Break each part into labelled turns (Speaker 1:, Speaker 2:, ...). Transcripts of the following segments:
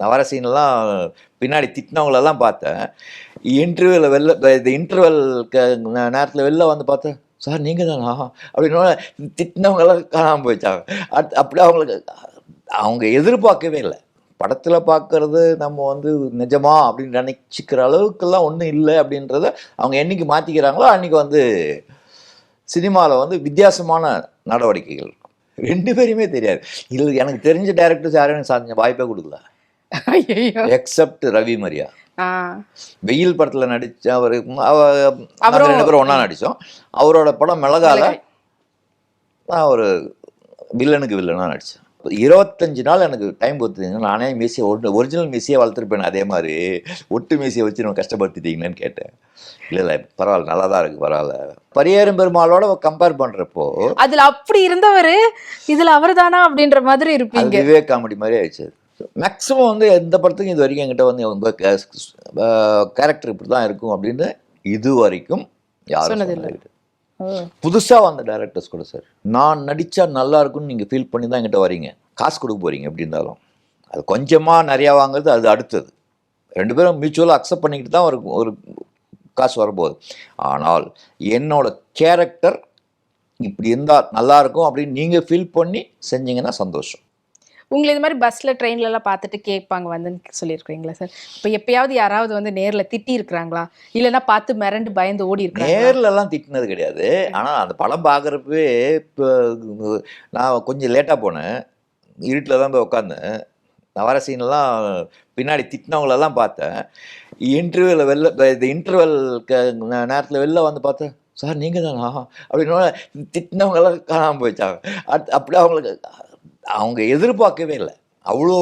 Speaker 1: நான் வர சீன்லாம் பின்னாடி திட்டினவங்களெல்லாம் பார்த்தேன். இந்த இன்டர்வல் நேரத்தில் வெளில வந்து பார்த்தேன், சார் நீங்கள் தானா அப்படின்னு திட்டினவங்கெல்லாம் காணாமல் போயிட்டாங்க. அப்படியே அவங்களுக்கு அவங்க எதிர்பார்க்கவே இல்லை. படத்தில் பார்க்கறது நம்ம வந்து நிஜமா அப்படின்னு நினச்சிக்கிற அளவுக்கெல்லாம் ஒன்றும் இல்லை அப்படின்றத அவங்க என்னைக்கு மாற்றிக்கிறாங்களோ அன்றைக்கி வந்து சினிமாவில் வந்து வித்தியாசமான நடவடிக்கைகள் இருக்கும். 2 பேருமே தெரியாது. இதில் எனக்கு தெரிஞ்ச டேரக்டர்ஸ் யாரும் எனக்கு சாதிச்ச வாய்ப்பே கொடுக்கல. எக்ஸப்ட் ரவி மரியா. வெயில் படத்தில் நடித்த அவர் 2 பேரும் ஒன்றா நடித்தோம். அவரோட படம் மிளகால நான் ஒரு வில்லனுக்கு வில்லனாக நடித்தேன். 25 நாள் எனக்கு டைம் கொடுத்துட்டீங்க. நானே மீசியை ஒரிஜினல் மீசியை வளர்த்துருப்பேன். அதே மாதிரி ஒட்டு மீசியை வச்சு நம்ம கஷ்டப்படுத்திட்டீங்கன்னு கேட்டேன். இல்லை பரவாயில்ல, நல்லா தான் இருக்குது, பரவாயில்ல. பரியேறும் பெருமாளோட கம்பேர் பண்ணுறப்போ
Speaker 2: அதில் அப்படி இருந்தவர் இதில் அவர் தானா அப்படின்ற மாதிரி இருப்பீங்க.
Speaker 1: விவேக் காமெடி மாதிரி ஆயிடுச்சு. மேக்ஸிமம் வந்து எந்த படத்துக்கும் இது வரைக்கும் என்கிட்ட வந்து உங்கள் கேரக்டர் இப்படி தான் இருக்கும் அப்படின்னு இது வரைக்கும் யாரும் சொன்னதில்லை. புதுசாக வந்த டைரக்டர்ஸ் கூட சார், நான் நடித்தா நல்லா இருக்கும்னு நீங்கள் ஃபீல் பண்ணி தான் என்கிட்ட வரீங்க, காசு கொடுக்க போகிறீங்க. எப்படி இருந்தாலும் அது கொஞ்சமாக நிறையா வாங்குறது அது அடுத்தது. 2 பேரும் மியூச்சுவலாக அக்செப்ட் பண்ணிக்கிட்டு தான் ஒரு காசு வரப்போகுது. ஆனால் என்னோட கேரக்டர் இப்படி இருந்தால் நல்லாயிருக்கும் அப்படின்னு நீங்கள் ஃபீல் பண்ணி செஞ்சீங்கன்னா சந்தோஷம்.
Speaker 2: உங்களை இது மாதிரி பஸ்ஸில் ட்ரெயின்லலாம் பார்த்துட்டு கேட்பாங்க வந்துன்னு சொல்லியிருக்கிறீங்களா சார்? இப்போ எப்பயாவது யாராவது வந்து நேரில் திட்டி இருக்கிறாங்களா, இல்லைன்னா பார்த்து மிரண்டு பயந்து ஓடி இருக்காங்க?
Speaker 1: நேர்லலாம் திட்டினது கிடையாது. ஆனால் அந்த படம் பார்க்குறப்பவே இப்போ நான் கொஞ்சம் லேட்டாக போனேன், இருட்டில் தான் போய் உட்காந்தேன். நான் வர சீன்லாம் பின்னாடி திட்டினவங்களெல்லாம் பார்த்தேன். இந்த இன்டர்வல் நேரத்தில் வெளில வந்து பார்த்தேன், சார் நீங்கள் தானா அப்படின்னு திட்டினவங்கெல்லாம் காணாமல் போயிட்டாங்க. அப்படியே அவங்களுக்கு அவங்க எதிர்பார்க்கவே இல்லை. அவ்வளோ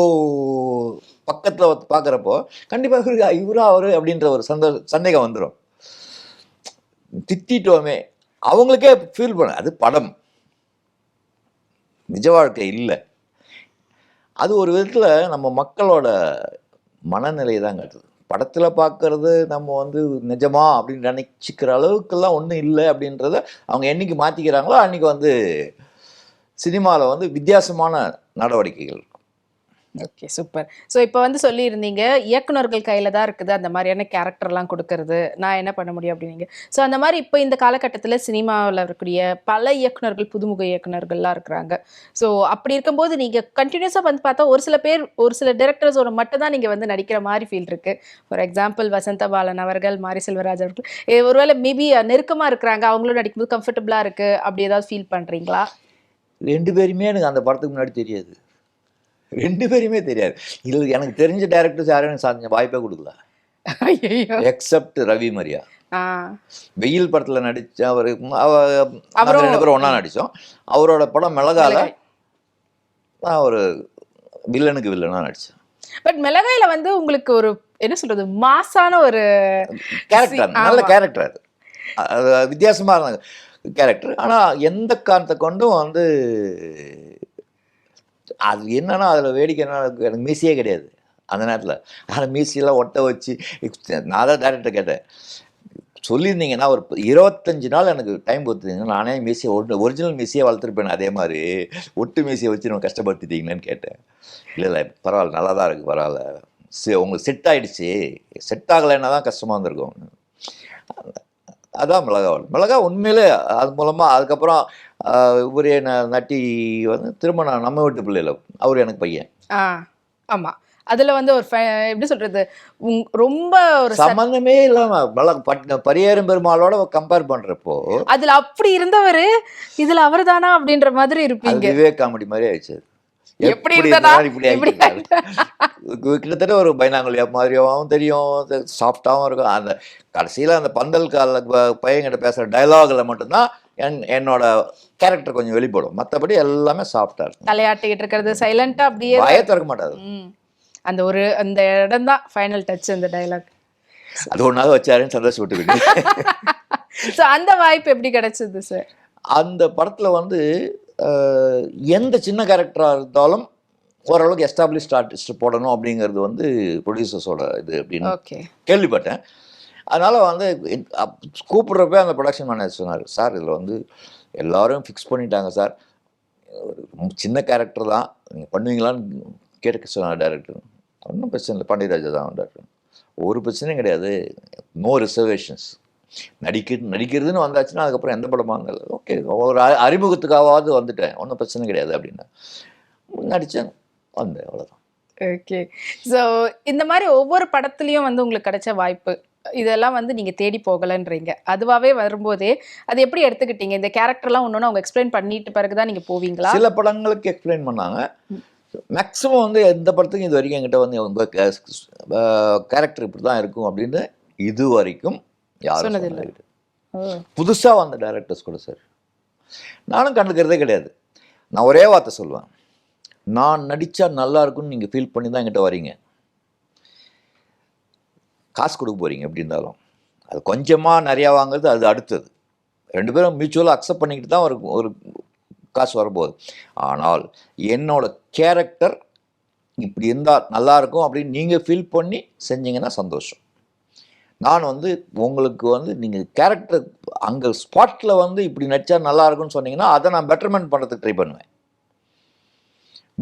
Speaker 1: பக்கத்தில் பார்க்குறப்போ கண்டிப்பாக இவரா அவர் அப்படின்ற ஒரு சந்தேகம் வந்துடும். திட்டோமே அவங்களுக்கே ஃபீல் பண்ண, அது படம், நிஜ வாழ்க்கை இல்லை. அது ஒரு விதத்தில் நம்ம மக்களோட மனநிலையை தான் காட்டுது. படத்தில் பார்க்கறது நம்ம வந்து நிஜமா அப்படின்னு நினச்சிக்கிற அளவுக்கெல்லாம் ஒன்றும் இல்லை அப்படின்றத அவங்க என்னைக்கு மாற்றிக்கிறாங்களோ அன்றைக்கி வந்து சினிமாவில் வந்து வித்தியாசமான நடவடிக்கைகள் இருக்கும்.
Speaker 2: Okay, super. ஸோ இப்போ வந்து சொல்லியிருந்தீங்க இயக்குநர்கள் கையில் தான் இருக்குது அந்த மாதிரியான கேரக்டர்லாம் கொடுக்கறது, நான் என்ன பண்ண முடியும் அப்படின்னீங்க. ஸோ அந்த மாதிரி இப்போ இந்த காலகட்டத்தில் சினிமாவில் இருக்கக்கூடிய பல இயக்குநர்கள், புதுமுக இயக்குநர்கள்லாம் இருக்கிறாங்க. ஸோ அப்படி இருக்கும்போது நீங்கள் கண்டினியூஸாக வந்து பார்த்தா ஒரு சில டைரக்டர்ஸோட மட்டும் தான் நீங்கள் வந்து நடிக்கிற மாதிரி ஃபீல் இருக்குது. ஃபார் எக்ஸாம்பிள் வசந்த பாலன் அவர்கள், மாரி செல்வராஜ் அவர்கள், ஒருவேளை மேபி நெருக்கமாக இருக்கிறாங்க, அவங்களும் நடிக்கும்போது கம்ஃபர்டபுளாக இருக்குது அப்படி ஏதாவது ஃபீல் பண்ணுறீங்களா?
Speaker 1: 2 பேருமே எனக்கு அந்த படத்துக்கு முன்னாடி தெரியாது. 2 பேருமே தெரியாது. இதில் எனக்கு தெரிஞ்ச டைரக்டர்ஸ் யாரும் எனக்கு சாதிச்ச வாய்ப்பே கொடுக்கல. எக்ஸப்ட் ரவி மரியா. வெயில் படத்தில் நடித்த அவர் 2 பேரும் ஒன்றா நடித்தோம். அவரோட படம் மிளகால நான் ஒரு வில்லனுக்கு வில்லனாக நடித்தேன்.
Speaker 2: பட் மிளகாயில வந்து உங்களுக்கு ஒரு என்ன சொல்றது, மாசான ஒரு
Speaker 1: கேரக்டர், நல்ல கேரக்டர், அது வித்தியாசமாக இருந்தாங்க கேரக்டர். ஆனால் எந்த காரணத்தை கொண்டும் வந்து அது என்னன்னா அதில் வேடிக்கை என்ன, எனக்கு மீசியே கிடையாது அந்த நேரத்தில். ஆனால் மீசியெல்லாம் ஒட்ட வச்சு நான் தான் டேரக்டர் கேட்டேன், சொல்லியிருந்தீங்கன்னா ஒரு 25 நாள் எனக்கு டைம் கொடுத்துருந்தீங்கன்னா நானே மீசியை ஒரிஜினல் மீசியை வளர்த்துருப்பேன். அதே மாதிரி ஒட்டு மீசியை வச்சு நம்ம கஷ்டப்படுத்திட்டீங்கன்னு கேட்டேன். இல்லை பரவாயில்ல, நல்லா தான் இருக்குது, பரவாயில்ல, உங்களுக்கு செட் ஆகிடுச்சு, செட் ஆகலைன்னா தான் கஷ்டமாக இருந்திருக்கும். அதான் மிளகா உண்மையிலே அது மூலமாக அதுக்கப்புறம் இவரே நட்டி வந்து திருமணம் நம்ம வீட்டு பிள்ளைல அவர் எனக்கு பையன்.
Speaker 2: ஆமாம், அதில் வந்து ஒரு எப்படி சொல்கிறது, ரொம்ப ஒரு
Speaker 1: சம்மந்தமே இல்லாமல் பரியேறும் பெருமாளோட கம்பேர் பண்ணுறப்போ
Speaker 2: அதில் அப்படி இருந்தவர் இதில் அவர் தானா அப்படின்ற மாதிரி இருப்பீங்க.
Speaker 1: விவேக் காமெடி மாதிரி ஆயிடுச்சு.
Speaker 2: எப்படி
Speaker 1: கிட்டத்தட்ட ஒரு பைனாங்குலியா மாதிரியாவும் தெரியும், சாஃப்டாகவும் இருக்கும். அந்த கடைசியில் அந்த பந்தல் கால பையன்கிட்ட பேசுகிற டைலாகில் மட்டும்தான் என்னோட கேரக்டர் கொஞ்சம் வெளிப்படும். மற்றபடி எல்லாமே சாஃப்டாக இருக்கும்.
Speaker 2: தலையாட்டிக்கிட்டு இருக்கிறது, சைலண்டாக அப்படியே
Speaker 1: வாயை திறக்க மாட்டாது.
Speaker 2: அந்த இடம் தான் ஃபைனல் டச், அந்த டைலாக்.
Speaker 1: அது ஒன்றாக வச்சாருன்னு சந்தோஷப்பட்டுக்கிட்டு.
Speaker 2: ஸோ அந்த வாய்ப்பு எப்படி கிடைச்சது சார்?
Speaker 1: அந்த படத்தில் வந்து எந்த சின்ன கேரக்டராக இருந்தாலும் ஓரளவுக்கு எஸ்டாப்ளிஷ்ட் ஆர்டிஸ்ட் போடணும் அப்படிங்கிறது வந்து ப்ரொடியூசர்ஸோட இது அப்படின்னு கேள்விப்பட்டேன். அதனால் வந்து கூப்பிட்றப்ப அந்த ப்ரொடக்ஷன் மேனேஜர் சொன்னார், சார் இதில் வந்து எல்லோரும் ஃபிக்ஸ் பண்ணிட்டாங்க சார், சின்ன கேரக்டர் தான், நீங்கள் பண்ணுவீங்களான்னு கேட்க சொன்னார் டைரக்டர். ஒன்றும் பிரச்சனை இல்லை, பாண்டியராஜா தான் டாக்டர். ஒரு பிரச்சனையும் கிடையாது, நோ ரிசர்வேஷன்ஸ். நடிக்கிறதுன்னு வந்தாச்சுன்னா அதுக்கப்புறம் எந்த படமாக இருந்தாலும் ஓகே, ஒரு அறிமுகத்துக்காவது வந்துட்டேன், ஒன்றும் பிரச்சனை கிடையாது அப்படின்னா நடித்தேன், வந்தேன், அவ்வளோதான்.
Speaker 2: ஓகே. ஸோ இந்த மாதிரி ஒவ்வொரு படத்துலையும் வந்து உங்களுக்கு கிடைச்ச வாய்ப்பு இதெல்லாம் வந்து நீங்கள் தேடி போகலைன்றீங்க, அதுவாகவே வரும்போதே அது எப்படி எடுத்துக்கிட்டீங்க? இந்த கேரக்டர்லாம் ஒன்று அவங்க எக்ஸ்பிளைன் பண்ணிட்டு பிறகு தான் நீங்கள் போவீங்களா?
Speaker 1: சில படங்களுக்கு எக்ஸ்பிளைன் பண்ணாங்க, மேக்ஸிமம் வந்து எந்த படத்துக்கும் இது வரைக்கும் என்கிட்ட வந்து உங்கள் கேரக்டர் இப்படி தான் இருக்கும் அப்படின்னு இது வரைக்கும் யாரும்
Speaker 2: சொன்னதில்லை.
Speaker 1: சொன்னது. புதுசாக வந்த டைரக்டர்ஸ் கூட சார், நானும் கண்டுக்கிறதே கிடையாது. நான் ஒரே வார்த்தை சொல்லுவேன், நான் நடித்தா நல்லா இருக்குன்னு நீங்கள் ஃபீல் பண்ணி தான் என்கிட்ட வரீங்க, காசு கொடுக்க போகிறீங்க. எப்படி இருந்தாலும் அது கொஞ்சமாக நிறையா வாங்குறது அது அடுத்தது, ரெண்டு பேரும் மியூச்சுவலாக அக்செப்ட் பண்ணிக்கிட்டு தான் ஒரு காசு வரப்போகுது. ஆனால் என்னோட கேரக்டர் இப்படி இருந்தால் நல்லாயிருக்கும் அப்படின்னு நீங்கள் ஃபீல் பண்ணி செஞ்சீங்கன்னா சந்தோஷம். நான் வந்து உங்களுக்கு வந்து நீங்கள் கேரக்டர் அங்கே ஸ்பாட்டில் வந்து இப்படி நடித்தா நல்லாயிருக்குன்னு சொன்னீங்கன்னா அதை நான் பெட்டர்மெண்ட் பண்ணுறதுக்கு ட்ரை பண்ணுவேன்.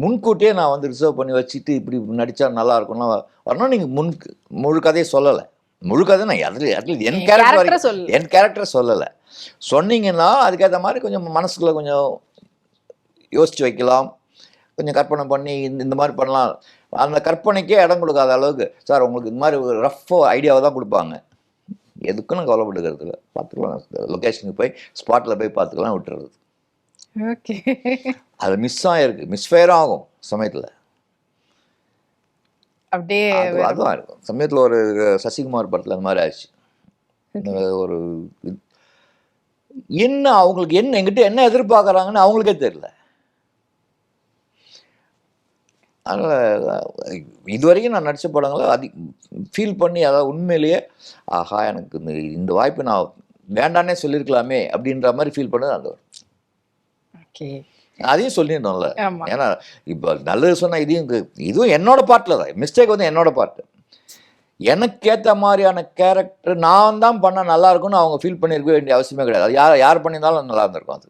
Speaker 1: முன்கூட்டியே நான் வந்து ரிசர்வ் பண்ணி வச்சுட்டு இப்படி நடித்தா நல்லா இருக்கும்னா வரணும். நீங்கள் முழு கதையை சொல்லலை, முழு கதை நான் அதில் என் கேரக்டரை சொல்லலை. சொன்னீங்கன்னா அதுக்கேற்ற மாதிரி கொஞ்சம் மனசுக்குள்ளே கொஞ்சம் யோசித்து வைக்கலாம், கொஞ்சம் கற்பனை பண்ணி இந்த மாதிரி பண்ணலாம். அந்த கற்பனைக்கே இடம் கொடுக்காத அளவுக்கு சார் உங்களுக்கு இந்த மாதிரி ஒரு ரஃப் ஐடியாவை தான் கொடுப்பாங்க. எதுக்கும் நான் கவலைப்படுகிறது இல்லை, பார்த்துக்கலாம், லொக்கேஷனுக்கு போய் ஸ்பாட்டில் போய் பார்த்துக்கலாம், விட்டுறது.
Speaker 2: ஓகே.
Speaker 1: அது மிஸ் ஆகிருக்கு, மிஸ்ஃபயரும் ஆகும் சமயத்தில்,
Speaker 2: அப்படியே
Speaker 1: அதுதான் இருக்கும். சமயத்தில் ஒரு சசிகுமார் படத்தில் அந்த மாதிரி ஆச்சு. ஒரு என்ன அவங்களுக்கு என்ன எங்கிட்ட என்ன எதிர்பார்க்குறாங்கன்னு அவங்களுக்கே தெரியல. அதனால் இது வரைக்கும் நான் நடித்த படங்களை ஃபீல் பண்ணி அதாவது உண்மையிலேயே ஆஹா எனக்கு இந்த வாய்ப்பு நான் வேண்டானே சொல்லியிருக்கலாமே அப்படின்ற மாதிரி ஃபீல் பண்ணது அந்த.
Speaker 2: ஓகே,
Speaker 1: அதையும் சொல்லிடணும்ல, ஏன்னா இப்போ நல்லது சொன்னால் இதுவும் என்னோட பார்ட்டில் தான் மிஸ்டேக், வந்து என்னோட பார்ட்டு. எனக்கு ஏற்ற மாதிரியான கேரக்டர் நான் தான் பண்ணால் நல்லா இருக்கும்னு அவங்க ஃபீல் பண்ணியிருக்க வேண்டிய அவசியமே கிடையாது. அது யார் பண்ணியிருந்தாலும் நல்லா இருந்திருக்கும், அது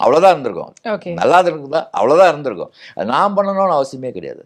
Speaker 1: அவ்வளோதான் இருந்திருக்கும். நல்லா இருந்திருக்குதா அவ்வளோதான் இருந்திருக்கும், அது நான் பண்ணணும்னு அவசியமே கிடையாது.